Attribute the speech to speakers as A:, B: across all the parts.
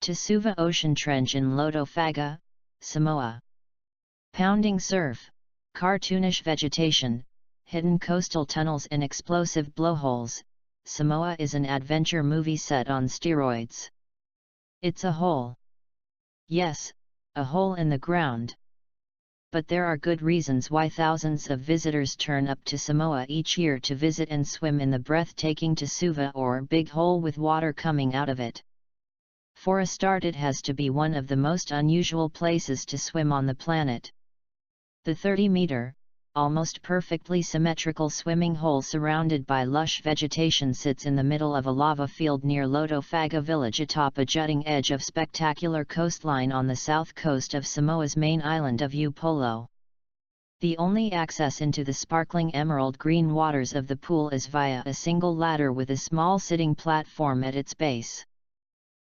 A: To Sua Ocean Trench in Lotofaga, Samoa. Pounding surf, cartoonish vegetation, hidden coastal tunnels and explosive blowholes, Samoa is an adventure movie set on steroids. It's a hole. Yes, a hole in the ground. But there are good reasons why thousands of visitors turn up to Samoa each year to visit and swim in the breathtaking To Sua or big hole with water coming out of it. For a start, it has to be one of the most unusual places to swim on the planet. The 30-meter, almost perfectly symmetrical swimming hole surrounded by lush vegetation sits in the middle of a lava field near Lotofaga village atop a jutting edge of spectacular coastline on the south coast of Samoa's main island of Upolo. The only access into the sparkling emerald green waters of the pool is via a single ladder with a small sitting platform at its base.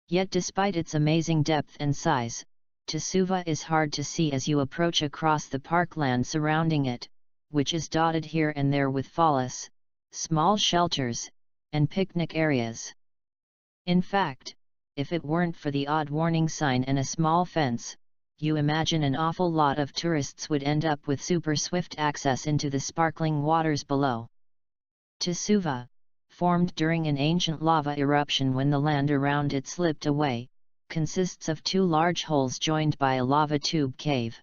A: Yet despite its amazing depth and size, To Sua is hard to see as you approach across the parkland surrounding it, which is dotted here and there with fales, small shelters, and picnic areas. In fact, if it weren't for the odd warning sign and a small fence, you imagine an awful lot of tourists would end up with super swift access into the sparkling waters below. To Sua, formed during an ancient lava eruption when the land around it slipped away, consists of two large holes joined by a lava tube cave.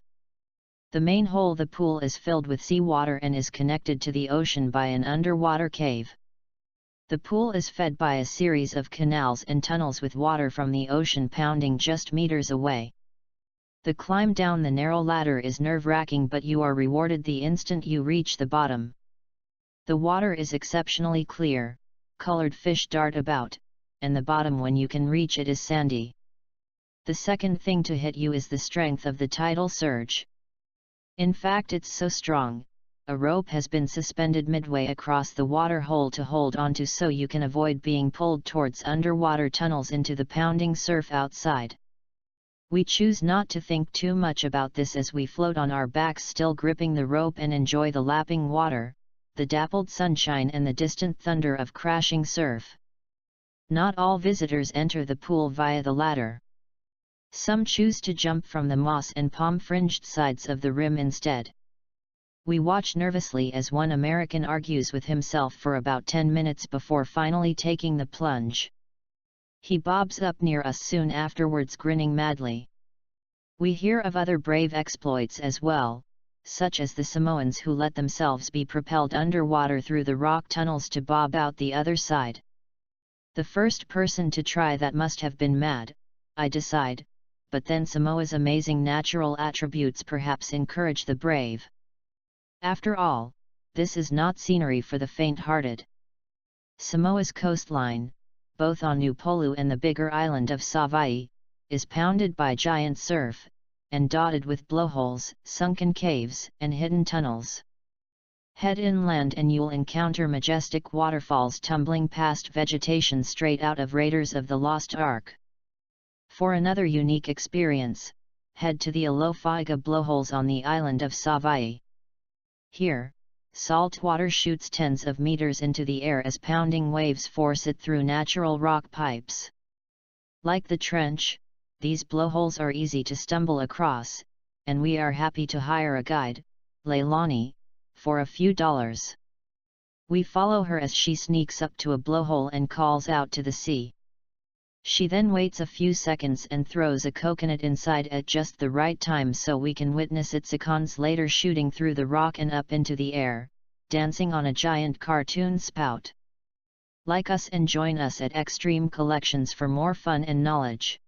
A: The main hole, the pool, is filled with seawater and is connected to the ocean by an underwater cave. The pool is fed by a series of canals and tunnels with water from the ocean pounding just meters away. The climb down the narrow ladder is nerve-wracking, but you are rewarded the instant you reach the bottom. The water is exceptionally clear, colored fish dart about, and the bottom when you can reach it is sandy. The second thing to hit you is the strength of the tidal surge. In fact, it's so strong, a rope has been suspended midway across the water hole to hold onto so you can avoid being pulled towards underwater tunnels into the pounding surf outside. We choose not to think too much about this as we float on our backs, still gripping the rope, and enjoy the lapping water, the dappled sunshine and the distant thunder of crashing surf. Not all visitors enter the pool via the ladder. Some choose to jump from the moss and palm-fringed sides of the rim instead. We watch nervously as one American argues with himself for about 10 minutes before finally taking the plunge. He bobs up near us soon afterwards, grinning madly. We hear of other brave exploits as well, such as the Samoans who let themselves be propelled underwater through the rock tunnels to bob out the other side. The first person to try that must have been mad, I decide, but then Samoa's amazing natural attributes perhaps encourage the brave. After all, this is not scenery for the faint-hearted. Samoa's coastline, both on Upolo and the bigger island of Savaii, is pounded by giant surf, and dotted with blowholes, sunken caves, and hidden tunnels. Head inland and you'll encounter majestic waterfalls tumbling past vegetation straight out of Raiders of the Lost Ark. For another unique experience, head to the Lotofaga blowholes on the island of Savaii. Here, salt water shoots tens of meters into the air as pounding waves force it through natural rock pipes. Like the trench, these blowholes are easy to stumble across, and we are happy to hire a guide, Leilani, for a few dollars. We follow her as she sneaks up to a blowhole and calls out to the sea. She then waits a few seconds and throws a coconut inside at just the right time so we can witness it seconds later shooting through the rock and up into the air, dancing on a giant cartoon spout. Like us and join us at Extreme Collections for more fun and knowledge.